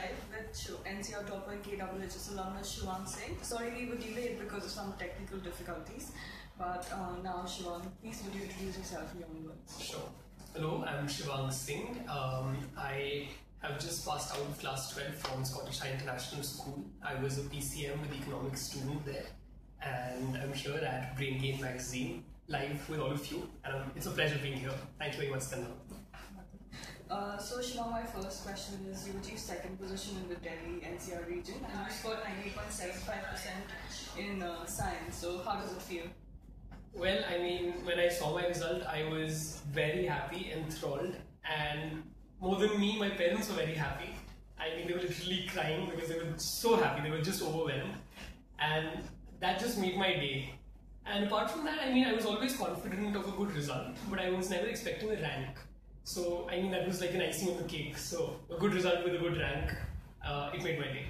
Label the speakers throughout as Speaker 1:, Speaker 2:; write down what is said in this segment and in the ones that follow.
Speaker 1: live with NCR topper and KWHS alumnus Shivang Singh. Sorry we were delayed because of some technical difficulties, but now Shivang, please would you introduce yourself in your own words?
Speaker 2: Sure. Hello, I'm Shivang Singh. I have just passed out of class 12 from Scottish High International School. I was a PCM with economics student there, and I'm here at Brain Gain magazine live with all of you, and it's a pleasure being here. Thank you very much, Stella.
Speaker 1: So Shivang, my first question is, you achieved second position in the Delhi NCR region and you scored 98.75% in science. So how does it feel?
Speaker 2: Well, I mean, when I saw my result, I was very happy, enthralled, and more than me, my parents were very happy. I mean, they were literally crying because they were so happy, they were just overwhelmed, and that just made my day. And apart from that, I mean, I was always confident of a good result, but I was never expecting a rank. So, I mean, that was like an icing on the cake. So, a good result with a good rank, it made my day.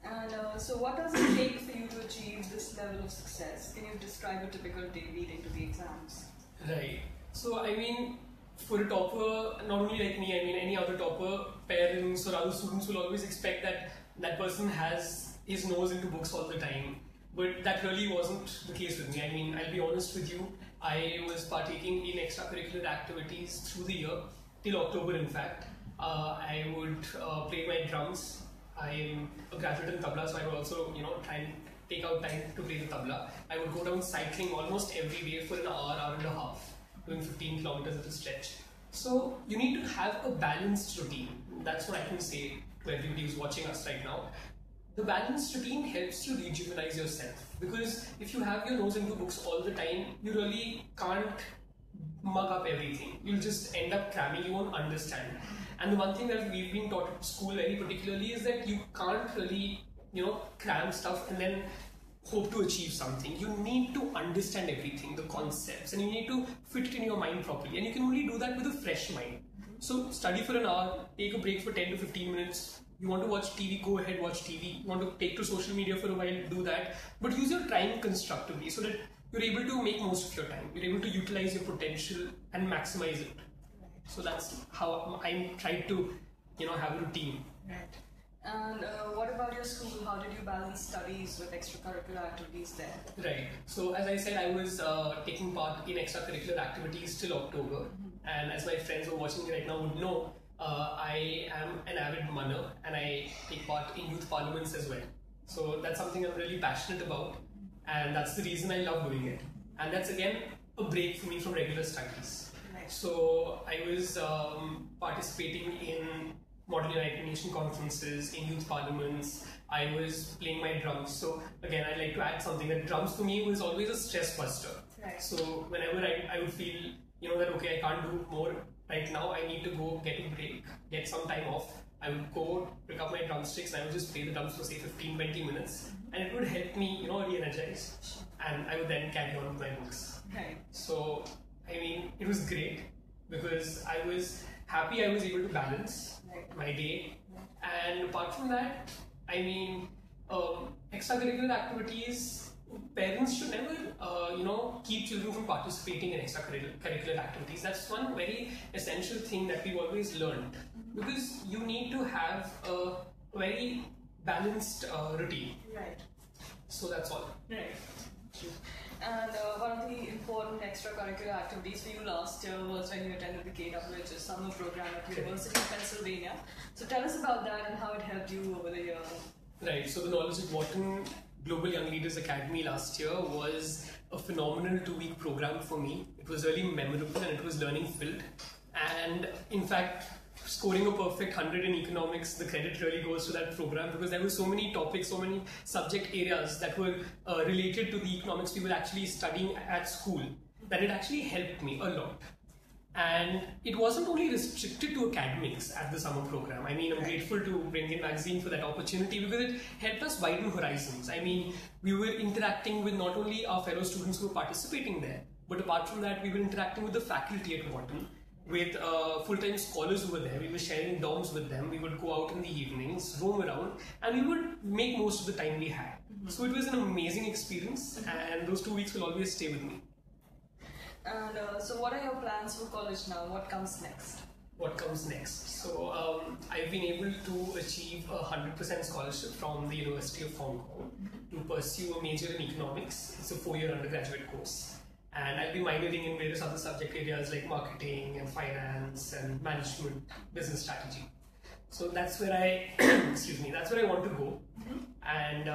Speaker 1: And so what does it take for you to achieve this level of success? Can you describe a typical day leading to the exams?
Speaker 2: Right. So, I mean, for a topper, not only like me, I mean, any other topper, parents or other students will always expect that that person has his nose into books all the time. But that really wasn't the case with me. I mean, I'll be honest with you, I was partaking in extracurricular activities through the year, till October in fact. I would play my drums. I am a graduate in tabla, so I would also, try and take out time to play the tabla. I would go down cycling almost every day for an hour and a half, doing 15 kilometers at a stretch. So you need to have a balanced routine. That's what I can say to everybody who's watching us right now. The balanced routine helps you rejuvenate yourself, because if you have your nose into books all the time, you really can't mug up everything. You'll just end up cramming, you won't understand. And the one thing that we've been taught at school very particularly is that you can't really, cram stuff and then hope to achieve something. You need to understand everything, the concepts, and you need to fit it in your mind properly. And you can only do that with a fresh mind. So study for an hour, take a break for 10 to 15 minutes. You want to watch TV, go ahead, watch TV. You want to take to social media for a while, do that. But use your time constructively so that you're able to make most of your time. You're able to utilize your potential and maximize it. So that's how I'm trying to, have a routine.
Speaker 1: Right. And what about your school? How did you balance studies with extracurricular activities there?
Speaker 2: Right. So as I said, I was taking part in extracurricular activities till October. And as my friends who are watching me right now would know, I am an avid munner and I take part in youth parliaments as well. So that's something I'm really passionate about, and that's the reason I love doing it. And that's again a break for me from regular studies.
Speaker 1: Nice.
Speaker 2: So I was participating in Model United Nations conferences, in youth parliaments. I was playing my drums. So again, I'd like to add something that drums for me was always a stress buster.
Speaker 1: Right.
Speaker 2: So whenever I would feel, that okay, I can't do more right now, I need to go get a break, get some time off. I would go pick up my drumsticks and I would just play the drums for say 15-20 minutes, and it would help me, re-energize, and I would then carry on with my books.
Speaker 1: Right.
Speaker 2: So, I mean, it was great because I was happy I was able to balance my day, and apart from that, I mean, extracurricular activities, parents should never, keep children from participating in extracurricular activities. That's one very essential thing that we've always learned, because you need to have a very balanced routine.
Speaker 1: Right.
Speaker 2: So that's all.
Speaker 1: Right. And one of the important extracurricular activities for you last year was when you attended the KWHS summer program at University of Pennsylvania. So tell us about that and how it helped you over the year.
Speaker 2: Right, so the Knowledge at Wharton Global Young Leaders Academy last year was a phenomenal 2-week program for me. It was really memorable and it was learning filled. And in fact, scoring a perfect 100 in economics, the credit really goes to that program, because there were so many topics, so many subject areas that were related to the economics we were actually studying at school, that it actually helped me a lot. And it wasn't only restricted to academics at the summer program. I mean, I'm grateful to Brain Gain magazine for that opportunity, because it helped us widen horizons. I mean, we were interacting with not only our fellow students who were participating there, but apart from that, we were interacting with the faculty at Wharton, with full-time scholars who were there. We were sharing dorms with them. We would go out in the evenings, roam around, and we would make most of the time we had. So it was an amazing experience, and those 2 weeks will always stay with me.
Speaker 1: And so what are your plans for college now? What comes next?
Speaker 2: what comes next. So I've been able to achieve a 100% scholarship from the University of Hong Kong to pursue a major in economics. It's a 4-year undergraduate course. And I'll be minoring in various other subject areas like marketing and finance and management, business strategy. So that's where I, excuse me, that's where I want to go. And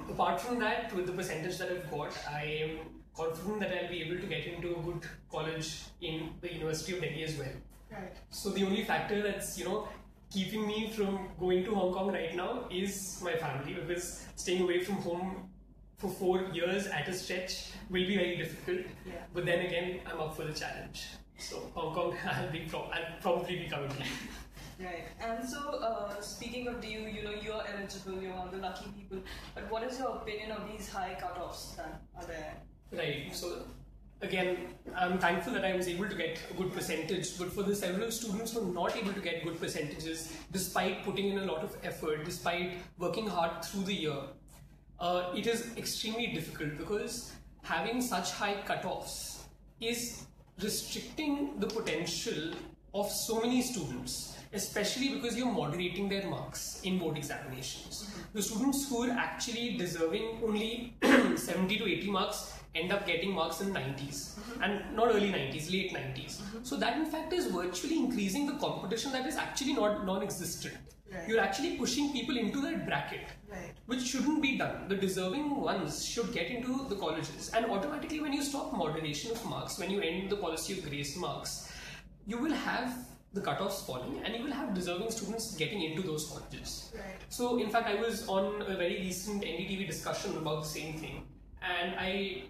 Speaker 2: apart from that, with the percentage that I've got, I am confident that I'll be able to get into a good college in the University of Delhi as well.
Speaker 1: Right.
Speaker 2: So the only factor that's, keeping me from going to Hong Kong right now is my family, because staying away from home for 4 years at a stretch will be very difficult.
Speaker 1: Yeah.
Speaker 2: But then again, I'm up for the challenge. So Hong Kong, I'll probably be coming here.
Speaker 1: Right. And so, speaking of DU, you are eligible, you're one of the lucky people. But what is your opinion of these high cutoffs that are there?
Speaker 2: Right. So again, I'm thankful that I was able to get a good percentage, but for the several students who are not able to get good percentages, despite putting in a lot of effort, despite working hard through the year, it is extremely difficult, because having such high cutoffs is restricting the potential of so many students, especially because you're moderating their marks in board examinations. The students who are actually deserving only 70 to 80 marks end up getting marks in 90s, and not early 90s, late 90s. So that in fact is virtually increasing the competition that is actually non-existent.
Speaker 1: Right.
Speaker 2: You're actually pushing people into that bracket,
Speaker 1: right,
Speaker 2: which shouldn't be done. The deserving ones should get into the colleges, and automatically when you stop moderation of marks, when you end the policy of grace marks, you will have the cutoffs falling and you will have deserving students getting into those colleges.
Speaker 1: right.
Speaker 2: So in fact, I was on a very recent NDTV discussion about the same thing, and I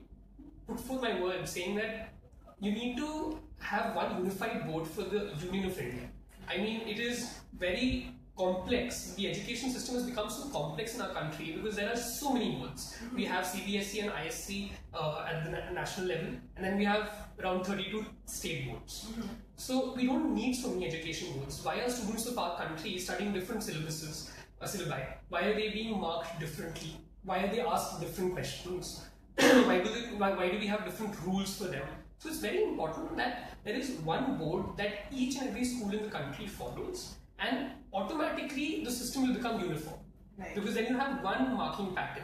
Speaker 2: put forth my word saying that you need to have one unified board for the Union of India. I mean, it is very complex. The education system has become so complex in our country because there are so many boards. We have CBSE and ISC at the national level, and then we have around 32 state boards. So we don't need so many education boards. Why are students of our country studying different syllabuses, syllabi? Why are they being marked differently? Why are they asked different questions? Why do we have different rules for them? So it's very important that there is one board that each and every school in the country follows, and automatically the system will become uniform.
Speaker 1: Right.
Speaker 2: Because then you have one marking pattern.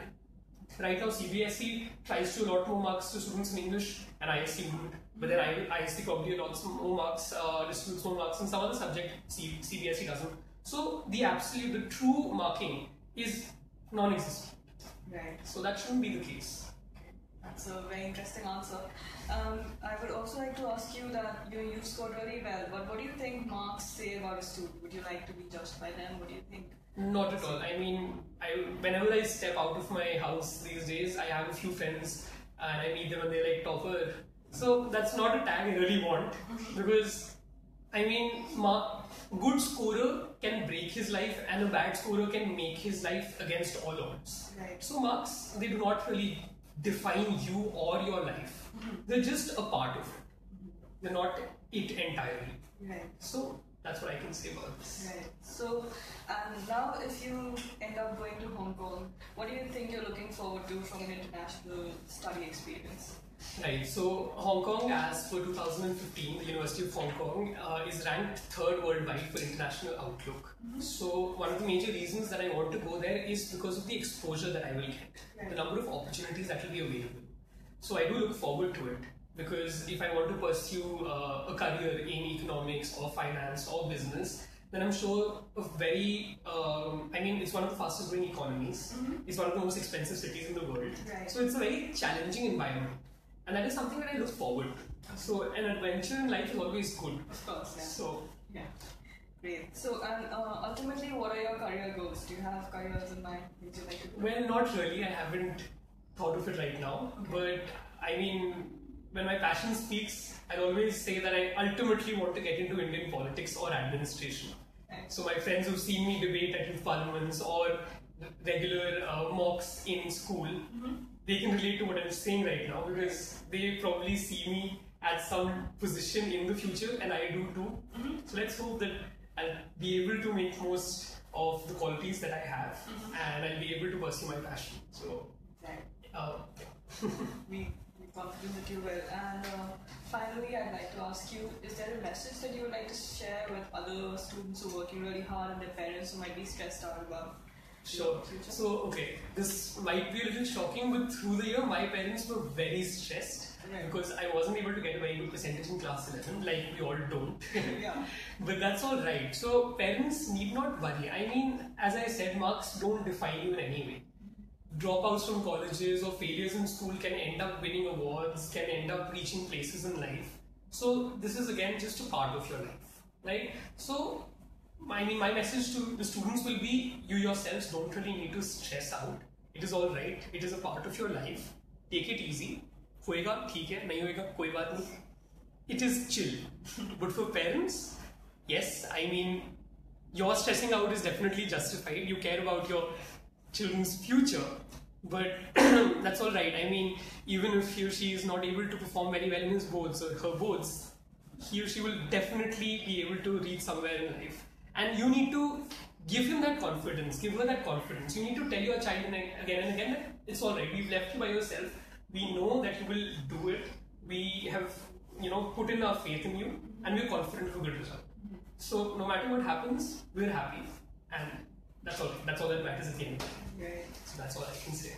Speaker 2: Right now CBSE tries to allot more marks to students in English and ISC wouldn't. But then ISC probably allots more marks, distributes more marks in some other subject, CBSE doesn't. So the true marking is non-existent.
Speaker 1: Right.
Speaker 2: So that shouldn't be the case.
Speaker 1: That's a very interesting answer. I would also like to ask you that you scored really well, but what do you think marks say about a student? Would you like to be judged by them? What do you think?
Speaker 2: Not at all. I mean, whenever I step out of my house these days, I have a few friends and I meet them and they're like, topper. So that's not a tag I really want, because I mean, good scorer can break his life and a bad scorer can make his life against all odds.
Speaker 1: Right.
Speaker 2: So marks, they do not really define you or your life. They're just a part of it. They're not it entirely.
Speaker 1: Right.
Speaker 2: So that's what I can say about this.
Speaker 1: Right. So, now if you end up going to Hong Kong, what do you think you're looking forward to from an international study experience?
Speaker 2: Right, so Hong Kong, as for 2015, the University of Hong Kong is ranked 3rd worldwide for international outlook. So one of the major reasons that I want to go there is because of the exposure that I will get,
Speaker 1: Right.
Speaker 2: the number of opportunities that will be available. So I do look forward to it, because if I want to pursue a career in economics or finance or business, then I'm sure it's one of the fastest growing economies. It's one of the most expensive cities in the world.
Speaker 1: Right.
Speaker 2: So it's a very challenging environment. And that is something that I look forward to. So an adventure in life is always good.
Speaker 1: Of course, yeah.
Speaker 2: So
Speaker 1: yeah. Great. So, ultimately, what are your career goals? Do you have careers in mind? Would you like to do?
Speaker 2: well, not really. I haven't thought of it right now. But I mean, when my passion speaks, I always say that I ultimately want to get into Indian politics or administration.
Speaker 1: Right.
Speaker 2: So my friends who've seen me debate at youth parliaments or regular mocks in school, they can relate to what I'm saying right now, because they probably see me at some position in the future, and I do too. So let's hope that I'll be able to make most of the qualities that I have, and I'll be able to pursue my passion. So
Speaker 1: Right.
Speaker 2: yeah.
Speaker 1: We confident that you will. And finally, I'd like to ask you, is there a message that you would like to share with other students who are working really hard and their parents who might be stressed out about
Speaker 2: Sure. So, okay, this might be a little shocking, but through the year, my parents were very stressed because I wasn't able to get a very good percentage in class 11, like we all don't.
Speaker 1: Yeah.
Speaker 2: But that's all right. So, parents need not worry. I mean, as I said, marks don't define you in any way. Dropouts from colleges or failures in school can end up winning awards, can end up reaching places in life. So, this is again just a part of your life, right? So, I mean, my message to the students will be, you yourselves don't really need to stress out. It is all right. It is a part of your life. Take it easy. होएगा ठीक है, नहीं होएगा कोई बात नहीं. It is chill. But for parents, yes, I mean, your stressing out is definitely justified. You care about your children's future, but that's all right. I mean, even if he or she is not able to perform very well in his boards or her boards, he or she will definitely be able to reach somewhere in life. And you need to give him that confidence, give her that confidence. You need to tell your child again and again that it's all right. We've left you by yourself. We know that you will do it. We have, put in our faith in you, and we're confident of a good result. So no matter what happens, we're happy, and that's all. That's all that matters at the end of the day.
Speaker 1: Right.
Speaker 2: So that's all I can say.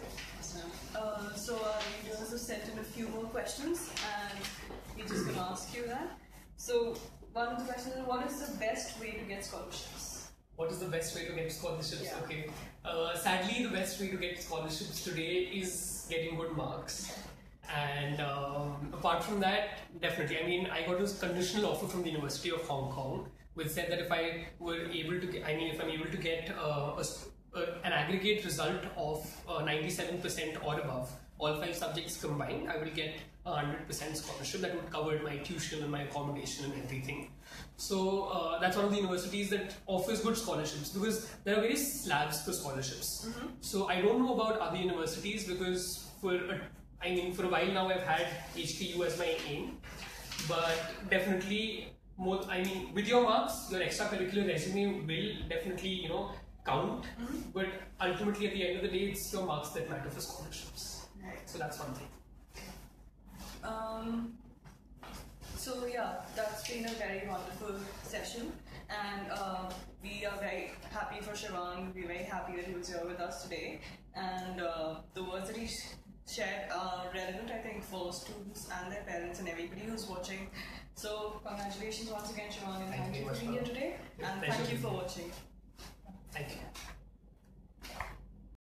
Speaker 1: So our readers have sent in a few more questions, and we're just going to ask you that. So one of the questions is, what is the best way to get scholarships?
Speaker 2: What is the best way to get scholarships?
Speaker 1: Yeah.
Speaker 2: Okay. Sadly, the best way to get scholarships today is getting good marks. And apart from that, definitely. I mean, I got a conditional offer from the University of Hong Kong, which said that if I were able to get, if I'm able to get an aggregate result of 97% or above, all 5 subjects combined, I will get 100% scholarship that would cover my tuition and my accommodation and everything. So that's one of the universities that offers good scholarships, because there are various slabs for scholarships. Mm-hmm. So I don't know about other universities, because for a while now I've had HKU as my aim, but definitely with your marks, your extracurricular resume will definitely count. Mm-hmm. But ultimately, at the end of the day, it's your marks that matter for scholarships.
Speaker 1: Right.
Speaker 2: So that's one thing.
Speaker 1: So yeah, that's been a very wonderful session, and we are very happy for Shivang. We're very happy that he was here with us today, and the words that he shared are relevant, I think, for students and their parents and everybody who's watching. So congratulations once again, Shivang, and thank you for being here today, and thank you for watching.
Speaker 2: Thank you.